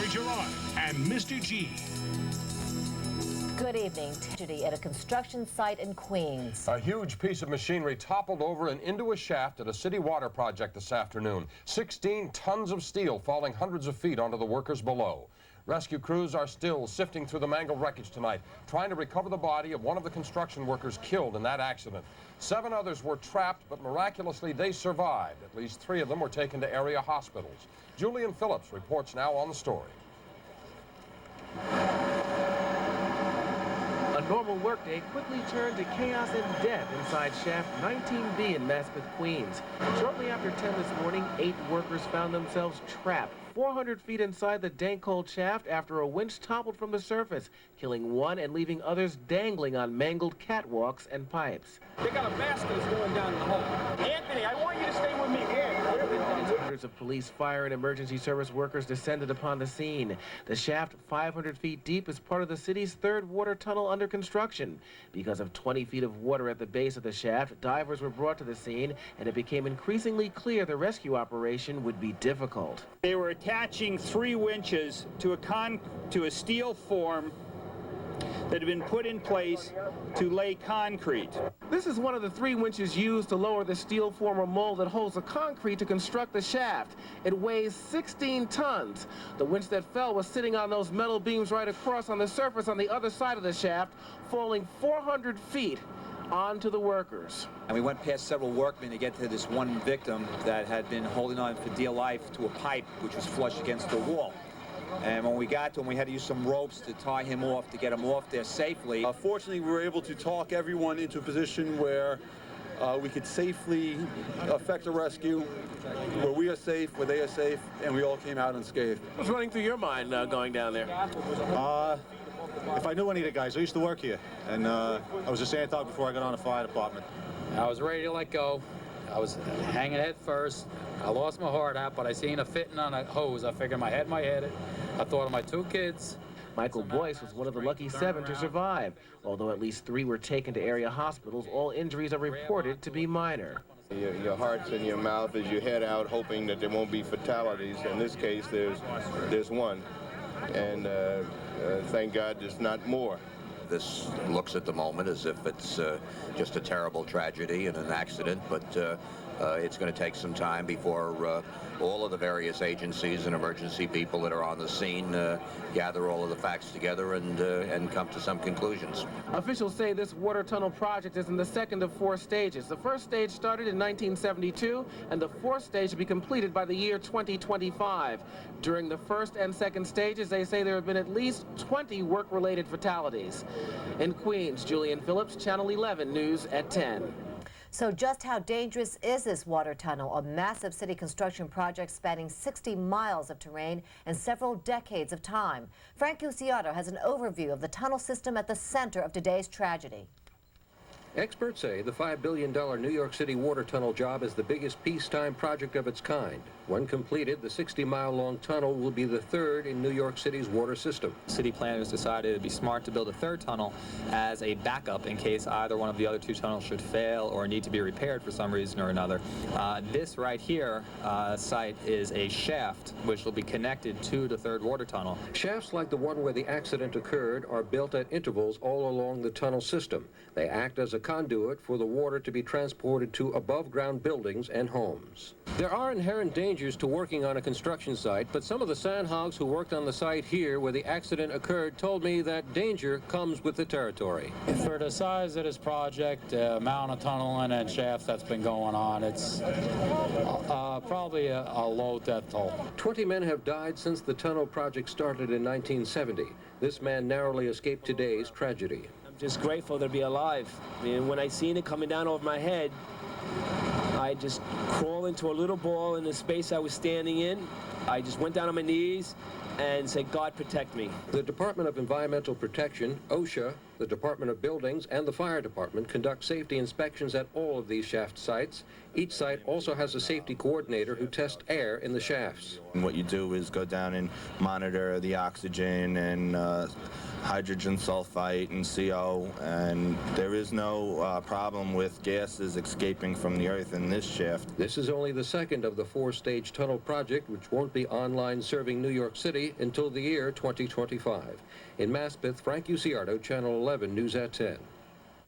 Gerard and Mr. G. Good evening. Tragedy at a construction site in Queens. A huge piece of machinery toppled over and into a shaft at a city water project this afternoon. 16 tons of steel falling hundreds of feet onto the workers below. Rescue crews are still sifting through the mangled wreckage tonight, trying to recover the body of one of the construction workers killed in that accident. 7 others were trapped, but miraculously they survived. At least 3 of them were taken to area hospitals. Julian Phillips reports now on the story. A normal workday quickly turned to chaos and death inside shaft 19B in Maspeth, Queens. Shortly after 10 this morning, 8 workers found themselves trapped 400 feet inside the dank cold shaft after a winch toppled from the surface, killing 1 and leaving others dangling on mangled catwalks and pipes. They got a basket that's going down in the hole. Anthony, I want you to stay with me here. Hundreds of police, fire, and emergency service workers descended upon the scene. The shaft, 500 feet deep, is part of the city's 3rd water tunnel under construction. Because of 20 feet of water at the base of the shaft, divers were brought to the scene, and it became increasingly clear the rescue operation would be difficult. They were attaching 3 winches to a steel form that had been put in place to lay concrete. This is one of the 3 winches used to lower the steel form or mold that holds the concrete to construct the shaft. It weighs 16 tons. The winch that fell was sitting on those metal beams right across on the surface on the other side of the shaft, falling 400 feet onto the workers. And we went past several workmen to get to this one victim that had been holding on for dear life to a pipe which was flush against the wall. And when we got to him, we had to use some ropes to tie him off, to get him off there safely. Fortunately, we were able to talk everyone into a position where we could safely effect a rescue, where we are safe, where they are safe, and we all came out unscathed. What's running through your mind going down there? If I knew any of the guys, I used to work here, and I was a sand dog before I got on the fire department. I was ready to let go. I was hanging head first. I lost my heart out, but I seen a fitting on a hose. I figured my head might hit it. I thought of my 2 kids. Michael Boyce was one of the lucky 7 to survive. Although at least 3 were taken to area hospitals, all injuries are reported to be minor. Your heart's in your mouth as you head out, hoping that there won't be fatalities. In this case, there's 1. And thank God there's not more. This looks at the moment as if it's just a terrible tragedy and an accident, but it's going to take some time before all of the various agencies and emergency people that are on the scene gather all of the facts together and come to some conclusions. Officials say this water tunnel project is in the 2nd of 4 stages. The first stage started in 1972, and the 4th stage will be completed by the year 2025. During the 1st and 2nd stages, they say there have been at least 20 work-related fatalities. In Queens, Julian Phillips, Channel 11 News at 10. So just how dangerous is this water tunnel, a massive city construction project spanning 60 miles of terrain and several decades of time? Frank Cucciato has an overview of the tunnel system at the center of today's tragedy. Experts say the $5 billion New York City water tunnel job is the biggest peacetime project of its kind. When completed, the 60-mile-long tunnel will be the 3rd in New York City's water system. City planners decided it would be smart to build a 3rd tunnel as a backup in case either one of the other 2 tunnels should fail or need to be repaired for some reason or another. This right here site is a shaft which will be connected to the 3rd water tunnel. Shafts like the one where the accident occurred are built at intervals all along the tunnel system. They act as a conduit for the water to be transported to above-ground buildings and homes. There are inherent dangers to working on a construction site, but some of the sandhogs who worked on the site here where the accident occurred told me that danger comes with the territory. For the size of this project, the amount of tunneling and shafts that's been going on, it's probably a low death toll. 20 men have died since the tunnel project started in 1970. This man narrowly escaped today's tragedy. Just grateful to be alive. I mean, when I seen it coming down over my head, I just crawled into a little ball in the space I was standing in. I just went down on my knees and said, God protect me. The Department of Environmental Protection, OSHA, The Department of Buildings and the Fire Department conduct safety inspections at all of these shaft sites. Each site also has a safety coordinator who tests air in the shafts. And what you do is go down and monitor the oxygen and hydrogen sulfide and CO, and there is no problem with gases escaping from the earth in this shaft. This is only the second of the 4-stage tunnel project, which won't be online serving New York City until the year 2025. In Maspeth, Frank Uciardo, Channel 11 News at 10.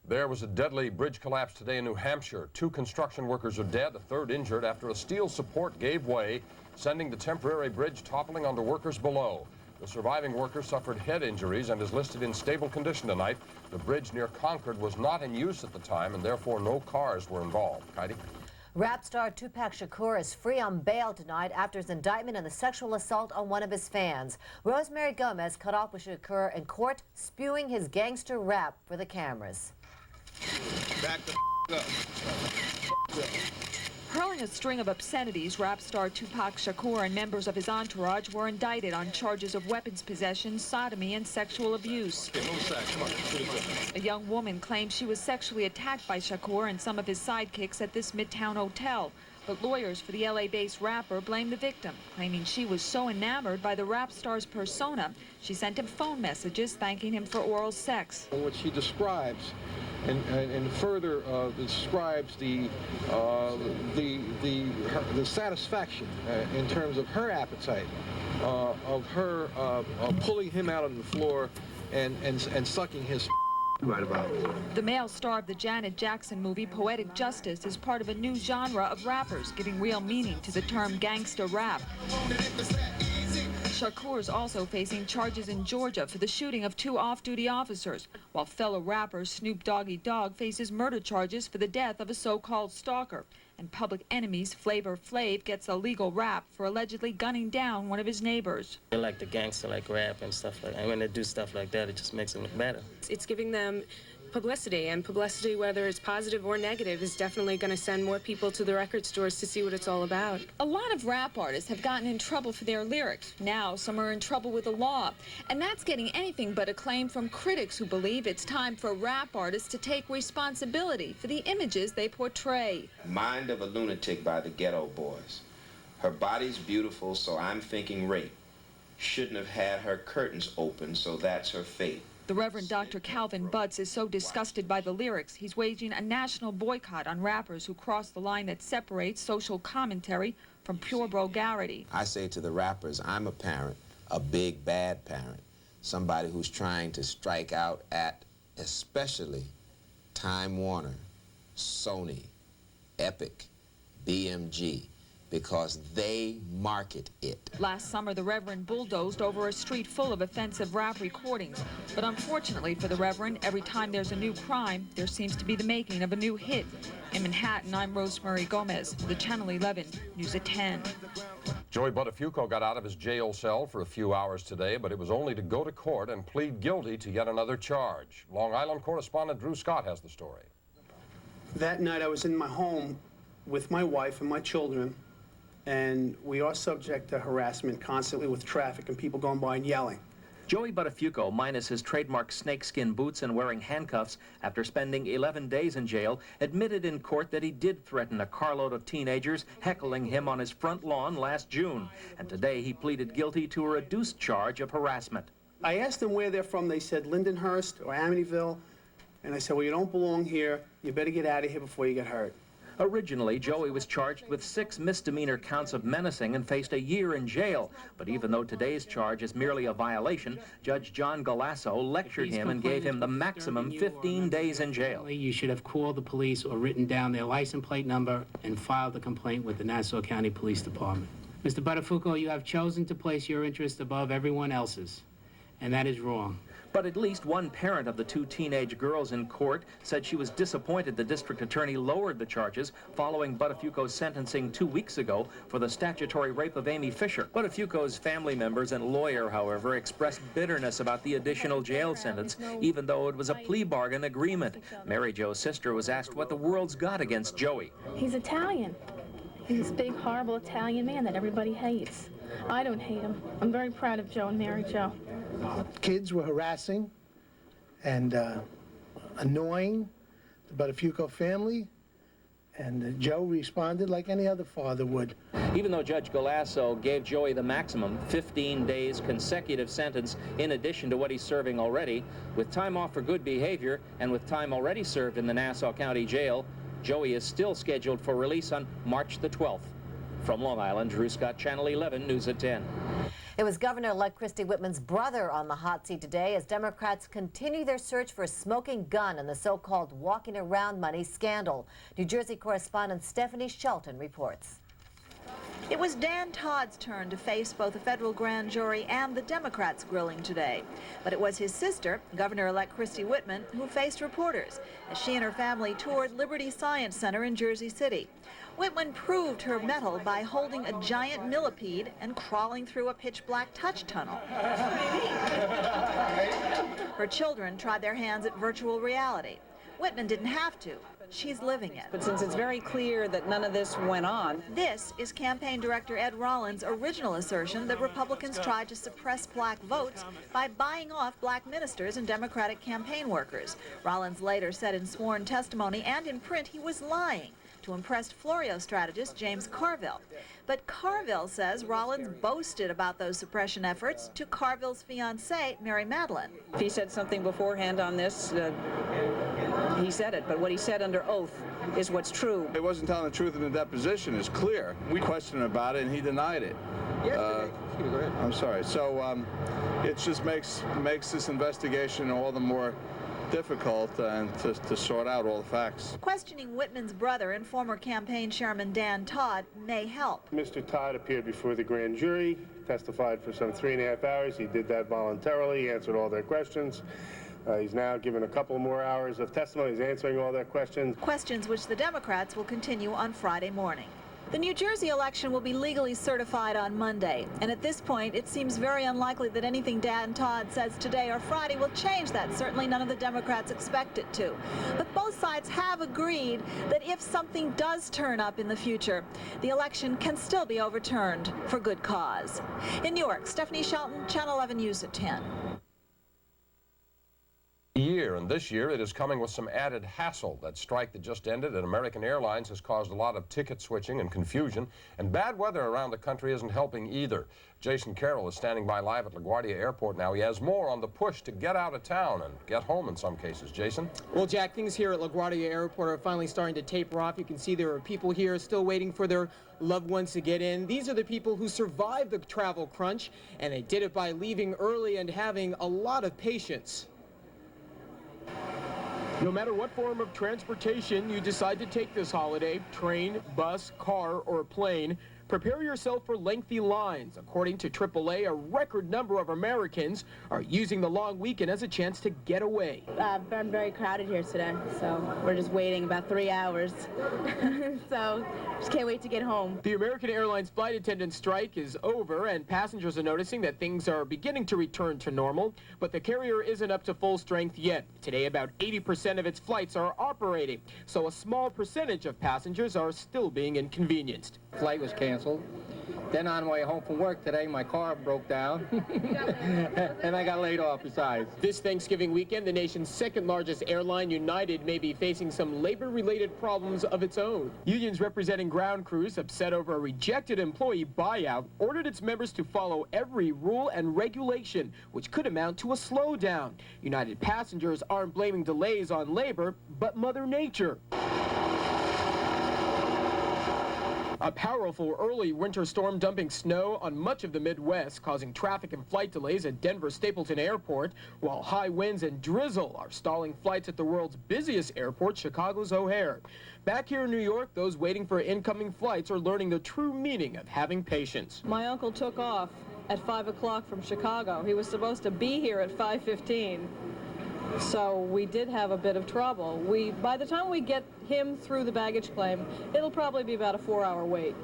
There was a deadly bridge collapse today in New Hampshire. 2 construction workers are dead, a third injured after a steel support gave way, sending the temporary bridge toppling onto workers below. The surviving worker suffered head injuries and is listed in stable condition tonight. The bridge near Concord was not in use at the time, and therefore no cars were involved. Kaity? Rap star Tupac Shakur is free on bail tonight after his indictment in the sexual assault on one of his fans. Rosemary Gomez caught up with Shakur in court, spewing his gangster rap for the cameras. Back the up. Hurling a string of obscenities, rap star Tupac Shakur and members of his entourage were indicted on charges of weapons possession, sodomy, and sexual abuse. A young woman claims she was sexually attacked by Shakur and some of his sidekicks at this Midtown hotel. But lawyers for the LA-based rapper blame the victim, claiming she was so enamored by the rap star's persona, she sent him phone messages thanking him for oral sex. What she describes and further describes the satisfaction in terms of her appetite, of her pulling him out on the floor and sucking his right about it. The male star of the Janet Jackson movie Poetic Justice is part of a new genre of rappers, giving real meaning to the term gangsta rap. Shakur is also facing charges in Georgia for the shooting of 2 off-duty officers, while fellow rapper Snoop Doggy Dogg faces murder charges for the death of a so-called stalker. And Public Enemy's Flavor Flav gets a legal rap for allegedly gunning down one of his neighbors. They like the gangster like rap and stuff like that. And when they do stuff like that, it just makes them look better. It's giving them publicity, and publicity, whether it's positive or negative, is definitely going to send more people to the record stores to see what it's all about. A lot of rap artists have gotten in trouble for their lyrics. Now some are in trouble with the law. And that's getting anything but acclaim from critics who believe it's time for rap artists to take responsibility for the images they portray. Mind of a Lunatic by the Ghetto Boys. Her body's beautiful, so I'm thinking rape. Shouldn't have had her curtains open, so that's her fate. The Reverend Dr. Calvin Butts is so disgusted by the lyrics, he's waging a national boycott on rappers who cross the line that separates social commentary from pure vulgarity. I say to the rappers, I'm a parent, a big bad parent, somebody who's trying to strike out at especially Time Warner, Sony, Epic, BMG, because they market it. Last summer, the Reverend bulldozed over a street full of offensive rap recordings. But unfortunately for the Reverend, every time there's a new crime, there seems to be the making of a new hit. In Manhattan, I'm Rosemary Gomez, for the Channel 11 News at 10. Joey Buttafuoco got out of his jail cell for a few hours today, but it was only to go to court and plead guilty to yet another charge. Long Island correspondent Drew Scott has the story. That night, I was in my home with my wife and my children, and we are subject to harassment constantly with traffic and people going by and yelling. Joey Buttafuoco, minus his trademark snakeskin boots and wearing handcuffs after spending 11 days in jail, admitted in court that he did threaten a carload of teenagers heckling him on his front lawn last June. And today he pleaded guilty to a reduced charge of harassment. I asked them where they're from. They said Lindenhurst or Amityville. And I said, well, you don't belong here. You better get out of here before you get hurt. Originally, Joey was charged with 6 misdemeanor counts of menacing and faced a year in jail. But even though today's charge is merely a violation, Judge John Galasso lectured him and gave him the maximum 15 days in jail. You should have called the police or written down their license plate number and filed the complaint with the Nassau County Police Department. Mr. Buttafuoco, you have chosen to place your interest above everyone else's, and that is wrong. But at least one parent of the 2 teenage girls in court said she was disappointed the district attorney lowered the charges following Buttafuoco's sentencing 2 weeks ago for the statutory rape of Amy Fisher. Buttafuoco's family members and lawyer, however, expressed bitterness about the additional jail sentence, even though it was a plea bargain agreement. Mary Jo's sister was asked what the world's got against Joey. He's Italian. He's this big, horrible Italian man that everybody hates. I don't hate him. I'm very proud of Joe and Mary Jo. Kids were harassing and annoying the Buttafuoco family. And Joe responded like any other father would. Even though Judge Galasso gave Joey the maximum 15 days consecutive sentence in addition to what he's serving already, with time off for good behavior and with time already served in the Nassau County Jail, Joey is still scheduled for release on March the 12th. From Long Island, Drew Scott, Channel 11, News at 10. It was Governor-elect Christie Whitman's brother on the hot seat today as Democrats continue their search for a smoking gun in the so-called walking around money scandal. New Jersey correspondent Stephanie Shelton reports. It was Dan Todd's turn to face both a federal grand jury and the Democrats grilling today. But it was his sister, Governor-elect Christie Whitman, who faced reporters as she and her family toured Liberty Science Center in Jersey City. Whitman proved her mettle by holding a giant millipede and crawling through a pitch-black touch tunnel. Her children tried their hands at virtual reality. Whitman didn't have to. She's living it. But since it's very clear that none of this went on. This is campaign director Ed Rollins' original assertion that Republicans tried to suppress black votes by buying off black ministers and Democratic campaign workers. Rollins later said in sworn testimony and in print he was lying to impress Florio strategist James Carville. But Carville says Rollins boasted about those suppression efforts to Carville's fiancée, Mary Madeline. If he said something beforehand on this, he said it, but what he said under oath is what's true. He wasn't telling the truth in the deposition, is clear. We questioned him about it and he denied it. I'm sorry. So it just makes this investigation all the more difficult and to sort out all the facts. Questioning Whitman's brother and former campaign chairman Dan Todd may help. Mr. Todd appeared before the grand jury, testified for some 3.5 hours. He did that voluntarily. He answered all their questions. He's now given a couple more hours of testimony. He's answering all their questions. Questions which the Democrats will continue on Friday morning. The New Jersey election will be legally certified on Monday, and at this point it seems very unlikely that anything Dan Todd says today or Friday will change that. Certainly none of the Democrats expect it to. But both sides have agreed that if something does turn up in the future, the election can still be overturned for good cause. In New York, Stephanie Shelton, Channel 11 News at 10. Year, and this year it is coming with some added hassle. That strike that just ended at American Airlines has caused a lot of ticket switching and confusion, and bad weather around the country isn't helping either. Jason Carroll is standing by live at LaGuardia Airport now. He has more on the push to get out of town and get home in some cases. Jason? Well, Jack, things here at LaGuardia Airport are finally starting to taper off. You can see there are people here still waiting for their loved ones to get in. These are the people who survived the travel crunch, and they did it by leaving early and having a lot of patience. No matter what form of transportation you decide to take this holiday, train, bus, car, or plane, prepare yourself for lengthy lines. According to AAA, a record number of Americans are using the long weekend as a chance to get away. I'm very crowded here today, so we're just waiting about 3 hours. So just can't wait to get home. The American Airlines flight attendant strike is over, and passengers are noticing that things are beginning to return to normal, but the carrier isn't up to full strength yet. Today, about 80% of its flights are operating, so a small percentage of passengers are still being inconvenienced. Flight was canceled. Then on my way home from work today, my car broke down, and I got laid off besides. This Thanksgiving weekend, the nation's second largest airline, United, may be facing some labor-related problems of its own. Unions representing ground crews, upset over a rejected employee buyout, ordered its members to follow every rule and regulation, which could amount to a slowdown. United passengers aren't blaming delays on labor, but Mother Nature. A powerful early winter storm dumping snow on much of the Midwest, causing traffic and flight delays at Denver Stapleton Airport, while high winds and drizzle are stalling flights at the world's busiest airport, Chicago's O'Hare. Back here in New York, those waiting for incoming flights are learning the true meaning of having patience. My uncle took off at 5 o'clock from Chicago. He was supposed to be here at 5:15. So we did have a bit of trouble. By the time we get him through the baggage claim, it'll probably be about a 4-hour wait.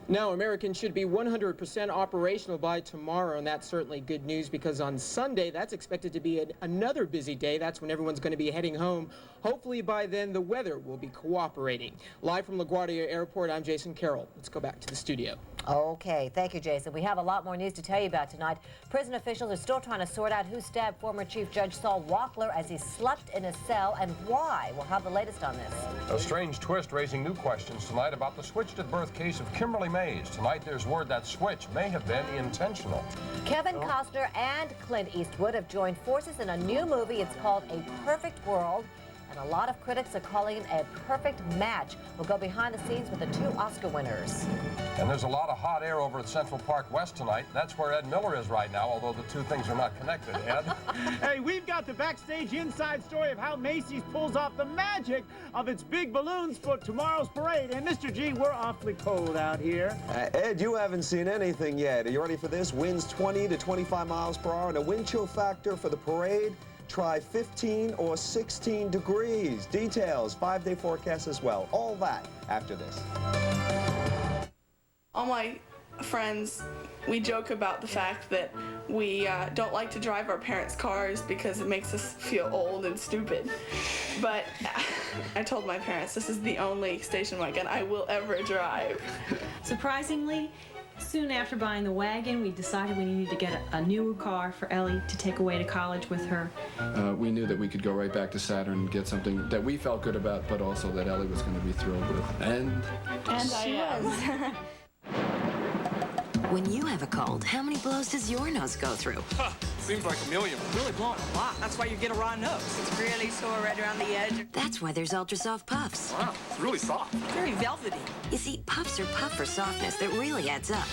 Now, Americans should be 100% operational by tomorrow, and that's certainly good news because on Sunday, that's expected to be another busy day. That's when everyone's going to be heading home. Hopefully by then, the weather will be cooperating. Live from LaGuardia Airport, I'm Jason Carroll. Let's go back to the studio. Okay, thank you, Jason. We have a lot more news to tell you about tonight. Prison officials are still trying to sort out who stabbed former Chief Judge Saul Wachtler as he slept in his cell and why. We'll have the latest on this. A strange twist raising new questions tonight about the switched at birth case of Kimberly Mays. Tonight there's word that switch may have been intentional. Kevin Costner and Clint Eastwood have joined forces in a new movie. It's called A Perfect World. And a lot of critics are calling it a perfect match. We'll go behind the scenes with the 2 Oscar winners. And there's a lot of hot air over at Central Park West tonight. That's where Ed Miller is right now, although the two things are not connected. Ed? Hey, we've got the backstage inside story of how Macy's pulls off the magic of its big balloons for tomorrow's parade. And Mr. G, we're awfully cold out here. Ed, you haven't seen anything yet. Are you ready for this? Winds 20 to 25 miles per hour and a wind chill factor for the parade. Try 15 or 16 degrees. Details, 5-day forecast as well. All that after this. All my friends, we joke about the fact that we don't like to drive our parents' cars because it makes us feel old and stupid. But I told my parents this is the only station wagon I will ever drive. Surprisingly, soon after buying the wagon, we decided we needed to get a new car for Ellie to take away to college with her. We knew that we could go right back to Saturn and get something that we felt good about, but also that Ellie was going to be thrilled with. And I am. When you have a cold, how many blows does your nose go through? Huh, seems like a million. Really blowing a lot. That's why you get a raw nose. It's really sore right around the edge. That's why there's Ultra Soft Puffs. Wow, it's really soft. Very velvety. You see, puffs are puff for softness that really adds up.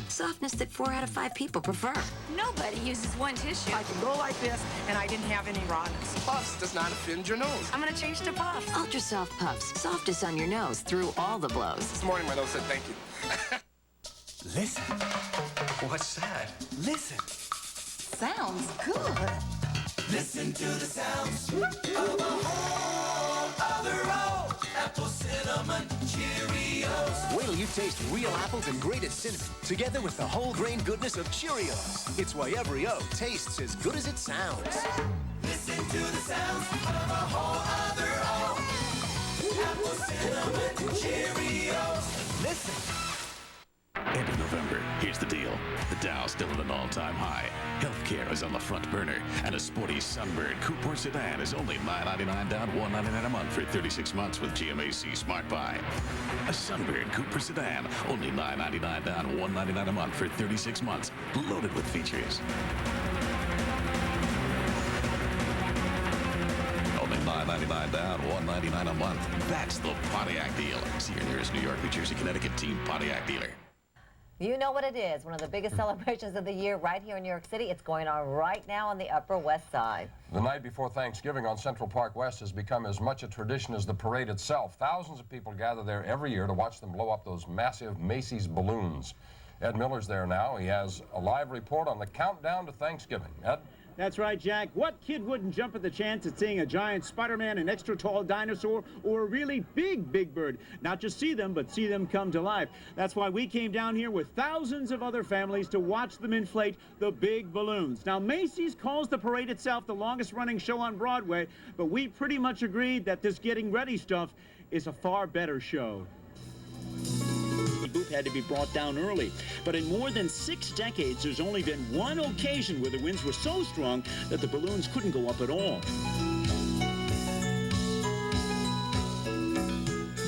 Softness that 4 out of 5 people prefer. Nobody uses one tissue. I can go like this, and I didn't have any rawness. Puffs does not offend your nose. I'm gonna change to Puffs. Ultra Soft Puffs. Softest on your nose through all the blows. This morning my nose said thank you. Listen. What's that? Listen. Sounds good. Listen to the sounds of a whole other roll. Apple cinnamon Cheerios. Wait till you taste real apples and grated cinnamon together with the whole grain goodness of Cheerios. It's why every O tastes as good as it sounds. Listen to the sounds of a whole other O. Apple cinnamon Cheerios. Listen. End of November. Here's the deal. The Dow's still at an all-time high. Healthcare is on the front burner, and a sporty Sunbird Coupe or sedan is only $9.99 down, $1.99 a month for 36 months with GMAC Smart Buy. A Sunbird Coupe or sedan, only $9.99 down, $1.99 a month for 36 months, loaded with features. Only $9.99 down, $1.99 a month. That's the Pontiac deal. See your nearest New York, New Jersey, Connecticut Team Pontiac dealer. You know what it is, one of the biggest celebrations of the year right here in New York City. It's going on right now on the Upper West Side. The night before Thanksgiving on Central Park West has become as much a tradition as the parade itself. Thousands of people gather there every year to watch them blow up those massive Macy's balloons. Ed Miller's there now. He has a live report on the countdown to Thanksgiving. Ed? That's right, Jack. What kid wouldn't jump at the chance at seeing a giant Spider-Man, an extra tall dinosaur, or a really big bird? Not just see them, but see them come to life. That's why we came down here with thousands of other families to watch them inflate the big balloons. Now, Macy's calls the parade itself the longest-running show on Broadway, but we pretty much agreed that this getting ready stuff is a far better show. Booth had to be brought down early. But in more than 6 decades, there's only been one occasion where the winds were so strong that the balloons couldn't go up at all.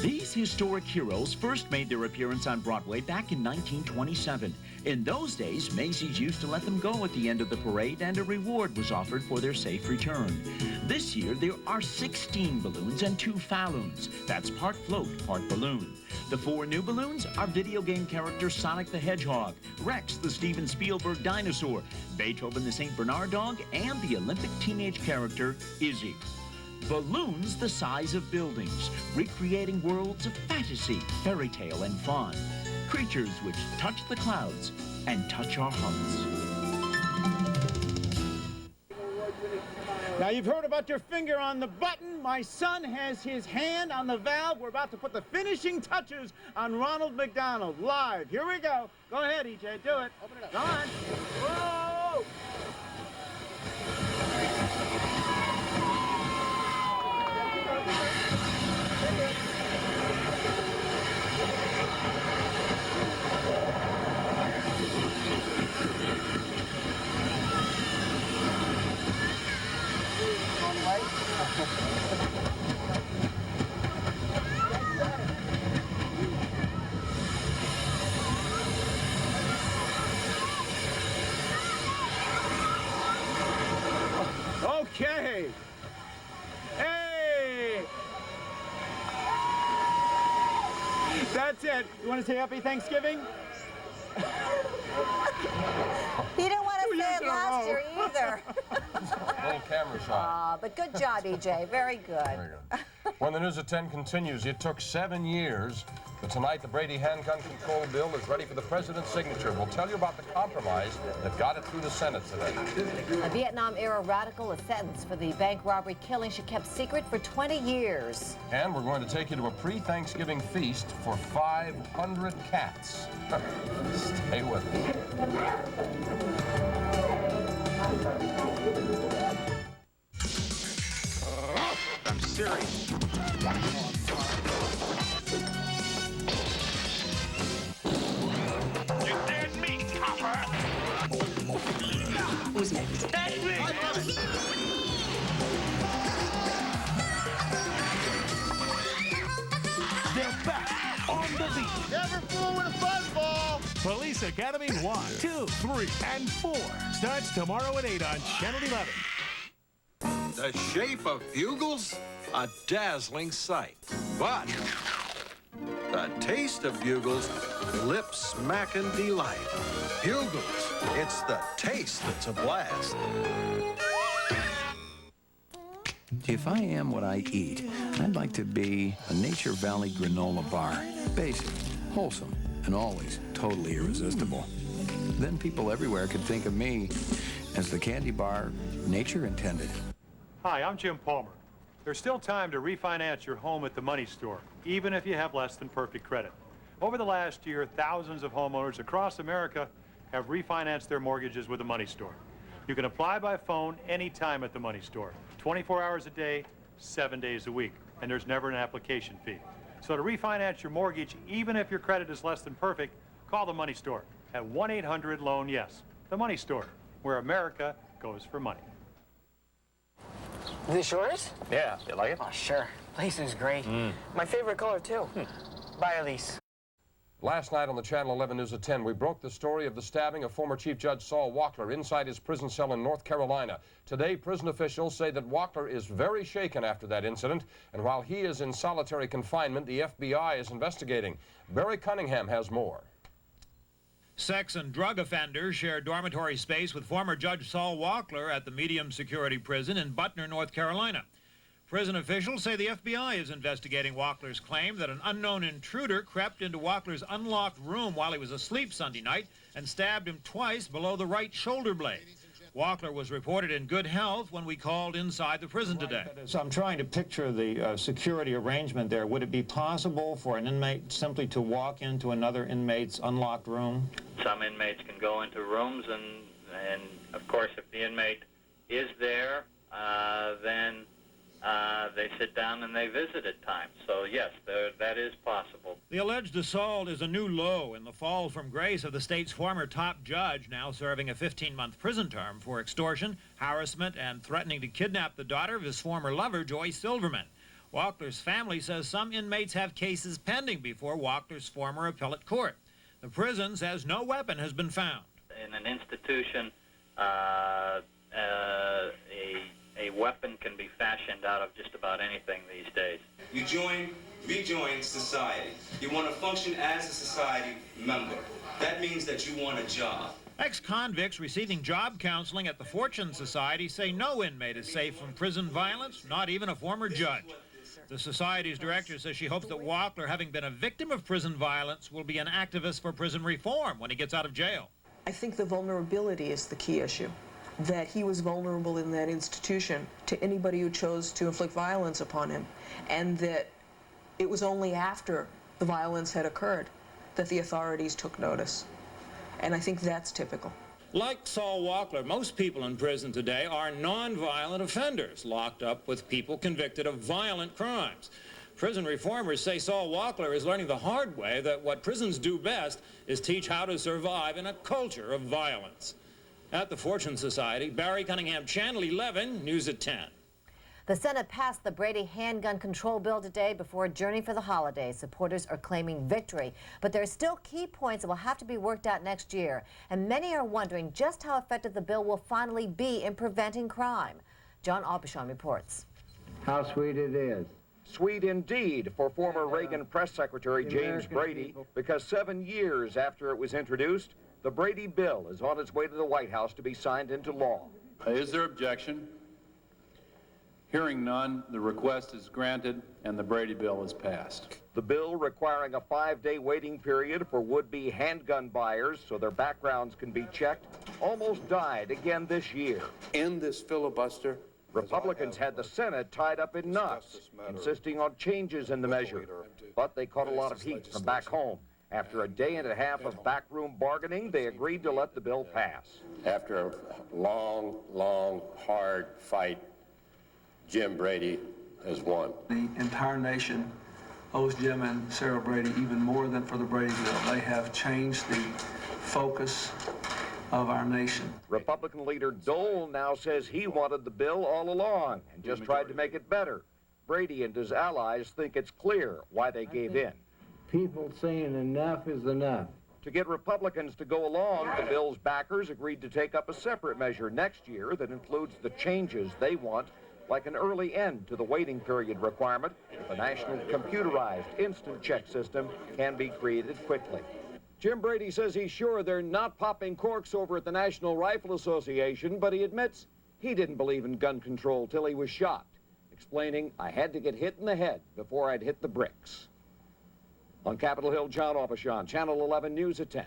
These historic heroes first made their appearance on Broadway back in 1927. In those days, Macy's used to let them go at the end of the parade, and a reward was offered for their safe return. This year, there are 16 balloons and 2 falloons. That's part float, part balloon. The 4 new balloons are video game character Sonic the Hedgehog, Rex the Steven Spielberg dinosaur, Beethoven the St. Bernard dog, and the Olympic teenage character Izzy. Balloons the size of buildings, recreating worlds of fantasy, fairy tale, and fun. Creatures which touch the clouds and touch our hearts. Now, you've heard about your finger on the button. My son has his hand on the valve. We're about to put the finishing touches on Ronald McDonald live. Here we go. Go ahead, EJ. Do it. Open it up. Go on. Whoa! Okay. Hey! That's it. You want to say Happy Thanksgiving? He didn't want to say it last year either. Little camera shot. But good job, EJ. Very good. Very good. When the News at 10 continues, it took 7 years, but tonight the Brady handgun control bill is ready for the president's signature. We'll tell you about the compromise that got it through the Senate today. A Vietnam-era radical is sentenced for the bank robbery killing she kept secret for 20 years. And we're going to take you to a pre-Thanksgiving feast for 500 cats. Stay with us. I'm serious. There's me, copper. Who's next? That's me. They're back on the beat. Never fool with a fuzzball. Police Academy 1, 2, 3, and 4 starts tomorrow at 8 on Channel 11. The shape of Bugles? A dazzling sight. But the taste of Bugles, lip-smacking delight. Bugles, it's the taste that's a blast. If I am what I eat, I'd like to be a Nature Valley granola bar. Basic, wholesome, and always totally irresistible. Then people everywhere could think of me as the candy bar nature intended. Hi, I'm Jim Palmer. There's still time to refinance your home at the Money Store, even if you have less than perfect credit. Over the last year, thousands of homeowners across America have refinanced their mortgages with the Money Store. You can apply by phone anytime at the Money Store, 24 hours a day, 7 days a week, and there's never an application fee. So to refinance your mortgage, even if your credit is less than perfect, call the Money Store at 1-800-LOAN-YES. The Money Store, where America goes for money. Is this yours? Yeah, you like it? Oh, sure. Place is great. My favorite color, too. Bye, Elise. Last night on the Channel 11 News at 10, we broke the story of the stabbing of former Chief Judge Saul Walkler inside his prison cell in North Carolina. Today, prison officials say that Walkler is very shaken after that incident, and while he is in solitary confinement, the FBI is investigating. Barry Cunningham has more. Sex and drug offenders share dormitory space with former Judge Saul Walkler at the medium security prison in Butner, North Carolina. Prison officials say the FBI is investigating Walkler's claim that an unknown intruder crept into Walkler's unlocked room while he was asleep Sunday night and stabbed him twice below the right shoulder blade. Walkler was reported in good health when we called inside the prison today. So I'm trying to picture the security arrangement there. Would it be possible for an inmate simply to walk into another inmate's unlocked room? Some inmates can go into rooms, and of course, if the inmate is there, then they sit down and they visit at times. So yes, that is possible. The alleged assault is a new low in the fall from grace of the state's former top judge, now serving a 15-month prison term for extortion, harassment, and threatening to kidnap the daughter of his former lover, Joyce Silverman. Walkler's family says some inmates have cases pending before Walkler's former appellate court. The prison says no weapon has been found. In an institution, a weapon can be fashioned out of just about anything these days. You rejoin society. You want to function as a society member. That means that you want a job. Ex-convicts receiving job counseling at the Fortune Society say no inmate is safe from prison violence, not even a former judge. The Society's director says she hopes that Walkler, having been a victim of prison violence, will be an activist for prison reform when he gets out of jail. I think the vulnerability is the key issue. That he was vulnerable in that institution to anybody who chose to inflict violence upon him, and that it was only after the violence had occurred that the authorities took notice. And I think that's typical. Like Saul Walkler, most people in prison today are non-violent offenders, locked up with people convicted of violent crimes. Prison reformers say Saul Walkler is learning the hard way that what prisons do best is teach how to survive in a culture of violence. At the Fortune Society, Barry Cunningham, Channel 11, News at 10. The Senate passed the Brady handgun control bill today before adjourning for the holidays. Supporters are claiming victory, but there are still key points that will have to be worked out next year. And many are wondering just how effective the bill will finally be in preventing crime. John Aubuchon reports. How sweet it is. Sweet indeed for former Reagan Press Secretary James Brady, because 7 years after it was introduced, the Brady bill is on its way to the White House to be signed into law. Is there objection? Hearing none, the request is granted and the Brady bill is passed. The bill requiring a 5-day waiting period for would-be handgun buyers so their backgrounds can be checked almost died again this year. End this filibuster. Republicans had the Senate tied up in knots, insisting on changes in the measure. But they caught a lot of heat from back home. After a day and a half of backroom bargaining, they agreed to let the bill pass. After a long, hard fight, Jim Brady has won. The entire nation owes Jim and Sarah Brady even more than for the Brady bill. They have changed the focus of our nation. Republican leader Dole now says he wanted the bill all along and just tried to make it better. Brady and his allies think it's clear why they gave in. People saying enough is enough. To get Republicans to go along, the bill's backers agreed to take up a separate measure next year that includes the changes they want, like an early end to the waiting period requirement. The national computerized instant check system can be created quickly. Jim Brady says he's sure they're not popping corks over at the National Rifle Association, but he admits he didn't believe in gun control till he was shot, explaining, "I had to get hit in the head before I'd hit the bricks." On Capitol Hill, John Aubuchon, Channel 11 News at 10.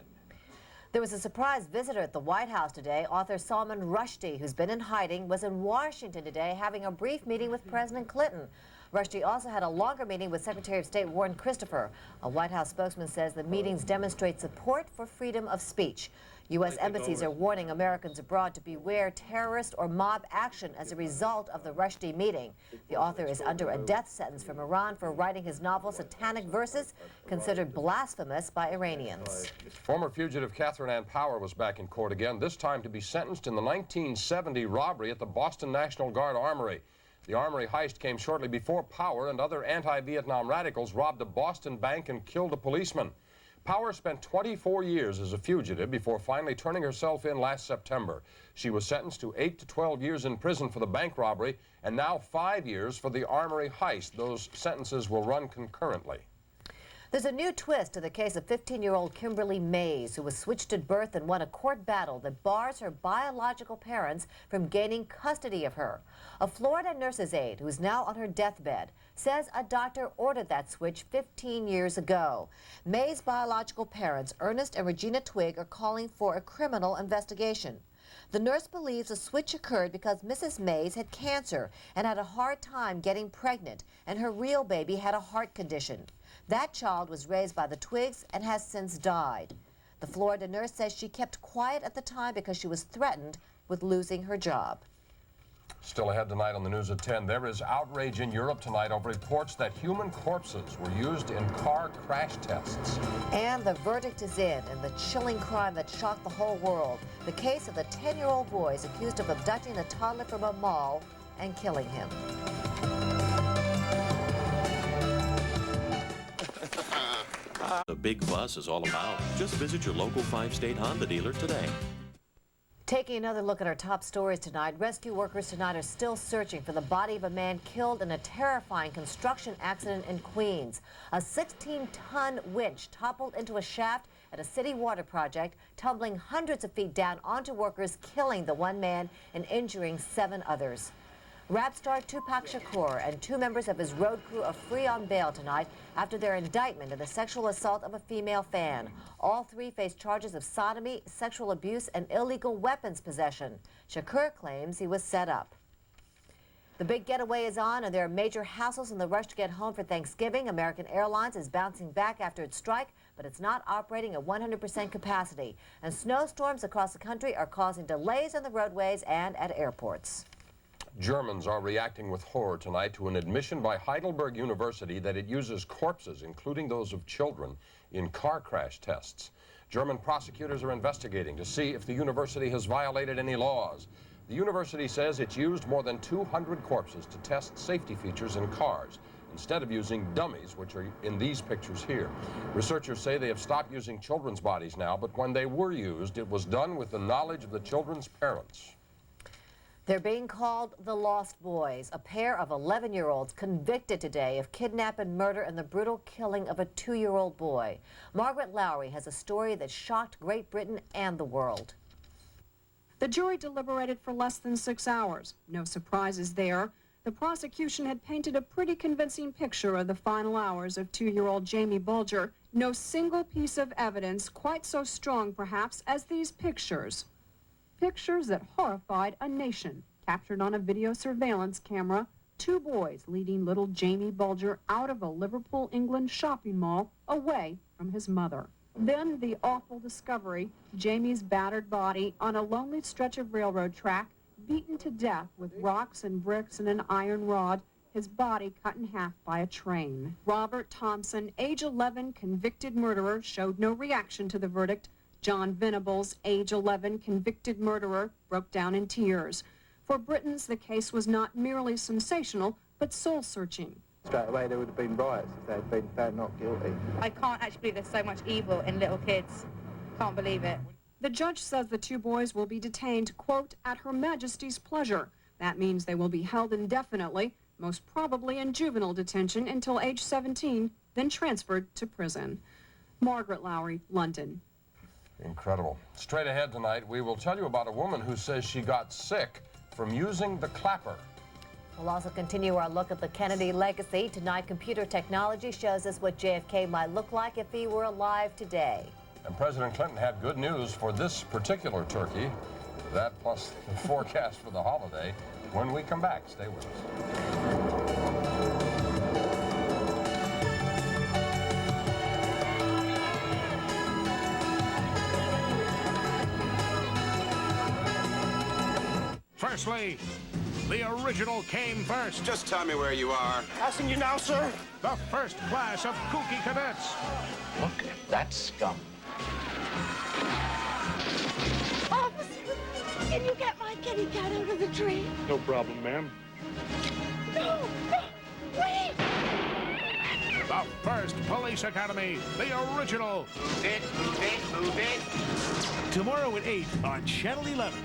There was a surprise visitor at the White House today. Author Salman Rushdie, who's been in hiding, was in Washington today having a brief meeting with President Clinton. Rushdie also had a longer meeting with Secretary of State Warren Christopher. A White House spokesman says the meetings demonstrate support for freedom of speech. U.S. embassies are warning Americans abroad to beware terrorist or mob action as a result of the Rushdie meeting. The author is under a death sentence from Iran for writing his novel Satanic Verses, considered blasphemous by Iranians. Former fugitive Catherine Ann Power was back in court again, this time to be sentenced in the 1970 robbery at the Boston National Guard Armory. The Armory heist came shortly before Power and other anti-Vietnam radicals robbed a Boston bank and killed a policeman. Power spent 24 years as a fugitive before finally turning herself in last September. She was sentenced to 8 to 12 years in prison for the bank robbery and now 5 years for the Armory heist. Those sentences will run concurrently. There's a new twist to the case of 15-year-old Kimberly Mays, who was switched at birth and won a court battle that bars her biological parents from gaining custody of her. A Florida nurse's aide, who's now on her deathbed, says a doctor ordered that switch 15 years ago. Mays' biological parents, Ernest and Regina Twigg, are calling for a criminal investigation. The nurse believes the switch occurred because Mrs. Mays had cancer and had a hard time getting pregnant, and her real baby had a heart condition. That child was raised by the Twiggs and has since died. The Florida nurse says she kept quiet at the time because she was threatened with losing her job. Still ahead tonight on the news at 10, there is outrage in Europe tonight over reports that human corpses were used in car crash tests. And the verdict is in the chilling crime that shocked the whole world. The case of the 10-year-old boys accused of abducting a toddler from a mall and killing him. The Big Bus is all about. Just visit your local 5-state Honda dealer today. Taking another look at our top stories tonight, rescue workers tonight are still searching for the body of a man killed in a terrifying construction accident in Queens. A 16-ton winch toppled into a shaft at a city water project, tumbling hundreds of feet down onto workers, killing the one man and injuring 7 others. Rap star Tupac Shakur and 2 members of his road crew are free on bail tonight after their indictment of the sexual assault of a female fan. All 3 face charges of sodomy, sexual abuse, and illegal weapons possession. Shakur claims he was set up. The big getaway is on, and there are major hassles in the rush to get home for Thanksgiving. American Airlines is bouncing back after its strike, but it's not operating at 100% capacity. And snowstorms across the country are causing delays on the roadways and at airports. Germans are reacting with horror tonight to an admission by Heidelberg University that it uses corpses, including those of children, in car crash tests. German prosecutors are investigating to see if the university has violated any laws. The university says it's used more than 200 corpses to test safety features in cars, instead of using dummies, which are in these pictures here. Researchers say they have stopped using children's bodies now, but when they were used, it was done with the knowledge of the children's parents. They're being called the Lost Boys, a pair of 11-year-olds convicted today of kidnap and murder in the brutal killing of a 2-year-old boy. Margaret Lowry has a story that shocked Great Britain and the world. The jury deliberated for less than 6 hours. No surprises there. The prosecution had painted a pretty convincing picture of the final hours of 2-year-old Jamie Bulger. No single piece of evidence quite so strong, perhaps, as these pictures. Pictures that horrified a nation, captured on a video surveillance camera. 2 boys leading little Jamie Bulger out of a Liverpool, England shopping mall away from his mother. Then the awful discovery, Jamie's battered body on a lonely stretch of railroad track, beaten to death with rocks and bricks and an iron rod, his body cut in half by a train. Robert Thompson, age 11, convicted murderer, showed no reaction to the verdict. John Venables, age 11, convicted murderer, broke down in tears. For Britons, the case was not merely sensational, but soul-searching. Straight away there would have been riots if they had been found not guilty. I can't actually believe there's so much evil in little kids. Can't believe it. The judge says the 2 boys will be detained, quote, at Her Majesty's pleasure. That means they will be held indefinitely, most probably in juvenile detention until age 17, then transferred to prison. Margaret Lowry, London. Incredible. Straight ahead tonight, we will tell you about a woman who says she got sick from using the clapper. We'll also continue our look at the Kennedy legacy. Tonight, computer technology shows us what JFK might look like if he were alive today. And President Clinton had good news for this particular turkey. That plus the forecast for the holiday. When we come back, stay with us. Firstly, the original came first. Just tell me where you are. Passing you now, sir. The first class of kooky cadets. Look at that scum. Officer, can you get my kitty cat out of the tree? No problem, ma'am. No, wait! The first police academy, the original. Move it, move it, move it. Tomorrow at 8 on Channel 11.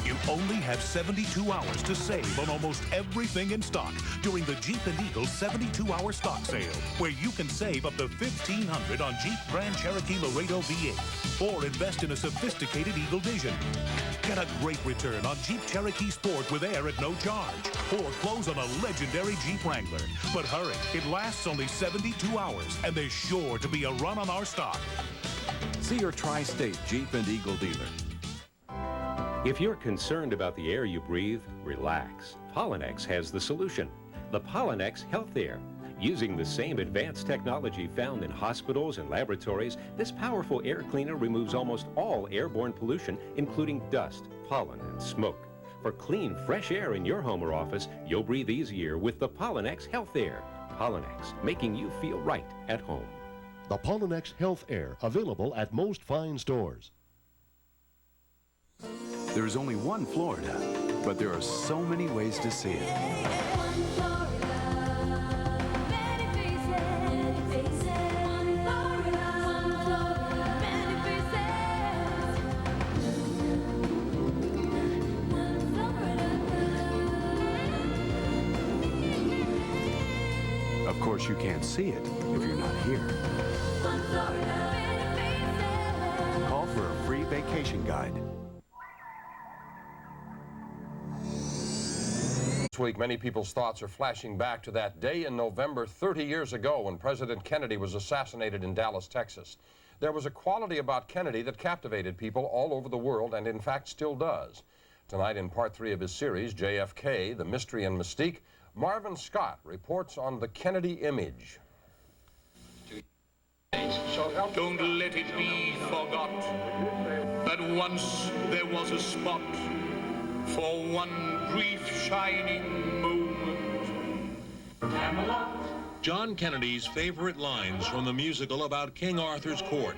You only have 72 hours to save on almost everything in stock during the Jeep and Eagle 72-hour stock sale, where you can save up to $1,500 on Jeep Grand Cherokee Laredo V8, or invest in a sophisticated Eagle Vision. Get a great return on Jeep Cherokee Sport with air at no charge, or close on a legendary Jeep Wrangler. But hurry, it lasts only 72 hours, and there's sure to be a run on our stock. See your tri-state Jeep and Eagle dealer. If you're concerned about the air you breathe, relax. Pollenex has the solution. The Pollenex Health Air. Using the same advanced technology found in hospitals and laboratories, this powerful air cleaner removes almost all airborne pollution, including dust, pollen, and smoke. For clean, fresh air in your home or office, you'll breathe easier with the Pollenex Health Air. Pollenex, making you feel right at home. The Pollenex Health Air, available at most fine stores. There is only one Florida, but there are so many ways to see it. Of course, you can't see it if you're not here. Call for a free vacation guide. This week, many people's thoughts are flashing back to that day in November 30 years ago when President Kennedy was assassinated in Dallas, Texas. There was a quality about Kennedy that captivated people all over the world and in fact still does. Tonight in part 3 of his series, JFK, The Mystery and Mystique, Marvin Scott reports on the Kennedy image. Don't let it be forgot that once there was a spot for one brief shining moment. John Kennedy's favorite lines from the musical about King Arthur's court.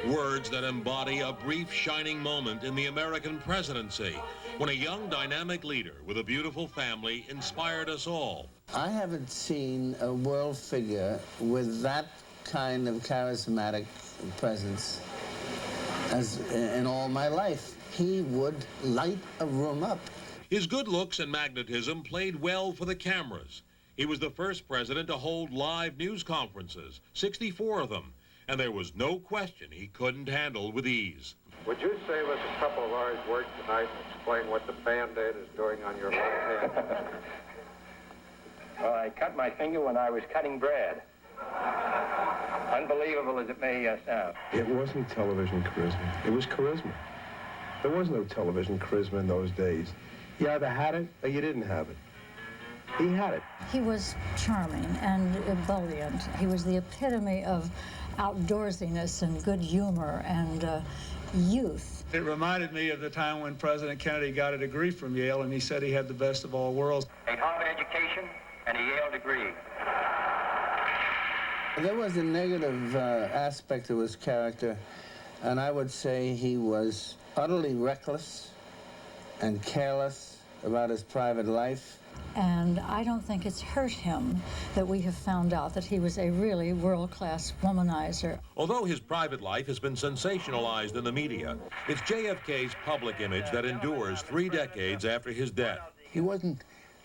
Words that embody a brief shining moment in the American presidency when a young dynamic leader with a beautiful family inspired us all. I haven't seen a world figure with that kind of charismatic presence as in all my life. He would light a room up. His good looks and magnetism played well for the cameras. He was the first president to hold live news conferences, 64 of them, and there was no question he couldn't handle with ease. Would you save us a couple of hours' work tonight and explain what the Band-Aid is doing on your left hand? Well, I cut my finger when I was cutting bread. Unbelievable as it may sound. It wasn't television charisma. It was charisma. There was no television charisma in those days. You either had it or you didn't have it. He had it. He was charming and ebullient. He was the epitome of outdoorsiness and good humor and youth. It reminded me of the time when President Kennedy got a degree from Yale and he said he had the best of all worlds. A Harvard education and a Yale degree. There was a negative aspect to his character, and I would say he was utterly reckless and careless about his private life. And I don't think it's hurt him that we have found out that he was a really world-class womanizer. Although his private life has been sensationalized in the media, it's JFK's public image that endures 3 decades after his death. He wasn't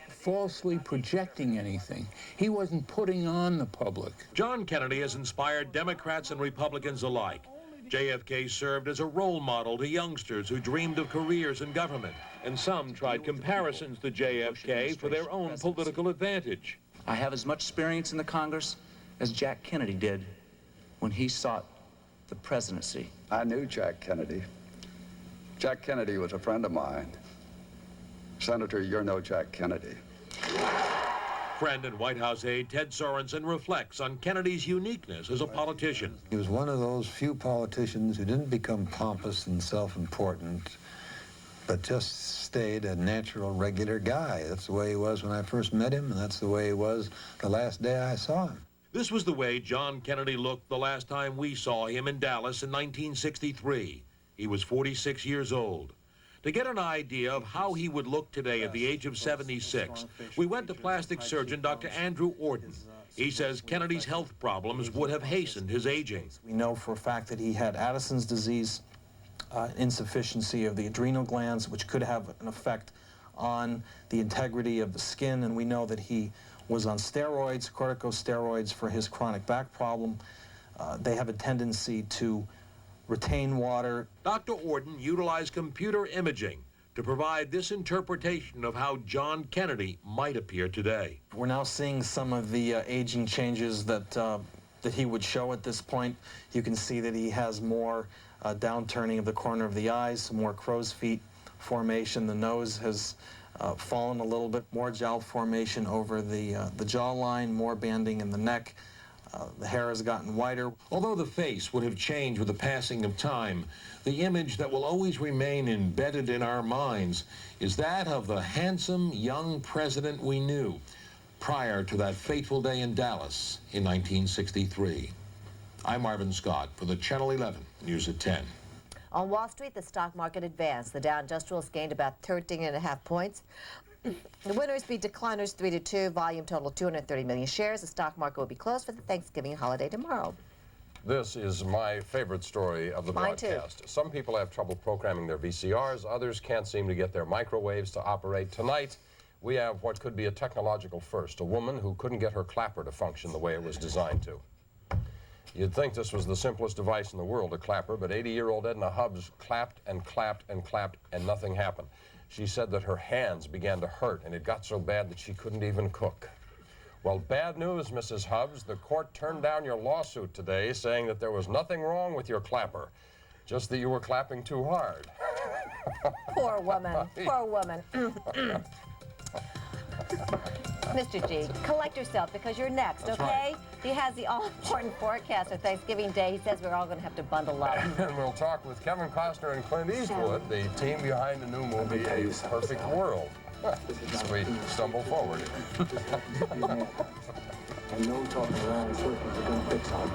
falsely projecting anything. He wasn't putting on the public. John Kennedy has inspired Democrats and Republicans alike. JFK served as a role model to youngsters who dreamed of careers in government, and some tried comparisons to JFK for their own political advantage. I have as much experience in the Congress as Jack Kennedy did when he sought the presidency. I knew Jack Kennedy. Jack Kennedy was a friend of mine. Senator, you're no Jack Kennedy. Friend and White House aide Ted Sorensen reflects on Kennedy's uniqueness as a politician. He was one of those few politicians who didn't become pompous and self-important, but just stayed a natural, regular guy. That's the way he was when I first met him, and that's the way he was the last day I saw him. This was the way John Kennedy looked the last time we saw him in Dallas in 1963. He was 46 years old. To get an idea of how he would look today at the age of 76, we went to plastic surgeon Dr. Andrew Orden. He says Kennedy's health problems would have hastened his aging. We know for a fact that he had Addison's disease, insufficiency of the adrenal glands, which could have an effect on the integrity of the skin, and we know that he was on steroids, corticosteroids, for his chronic back problem. They have a tendency to retain water. Dr. Orden utilized computer imaging to provide this interpretation of how John Kennedy might appear today. We're now seeing some of the aging changes that he would show at this point. You can see that he has more downturning of the corner of the eyes, some more crow's feet formation. The nose has fallen a little bit, more jowl formation over the jawline, more banding in the neck. The hair has gotten whiter. Although the face would have changed with the passing of time, the image that will always remain embedded in our minds is that of the handsome young president we knew prior to that fateful day in Dallas in 1963. I'm Marvin Scott for the Channel 11 News at 10. On Wall Street, the stock market advanced. The Dow Industrials gained about 13.5 points. The winners beat decliners 3-2. Volume total 230 million shares. The stock market will be closed for the Thanksgiving holiday tomorrow. This is my favorite story of the broadcast. Some people have trouble programming their VCRs. Others can't seem to get their microwaves to operate. Tonight, we have what could be a technological first. A woman who couldn't get her clapper to function the way it was designed to. You'd think this was the simplest device in the world, a clapper, but 80-year-old Edna Hubbs clapped and clapped and clapped, and nothing happened. She said that her hands began to hurt, and it got so bad that she couldn't even cook. Well, bad news, Mrs. Hubbs. The court turned down your lawsuit today, saying that there was nothing wrong with your clapper, just that you were clapping too hard. Poor woman. Poor woman. Mr. G, collect yourself because you're next, That's okay? Right. He has the all-important forecast for Thanksgiving Day. He says we're all going to have to bundle up. And we'll talk with Kevin Costner and Clint Eastwood, the team behind the new movie, A Perfect World. As we stumble forward. And no talking around in circles are going to fix all.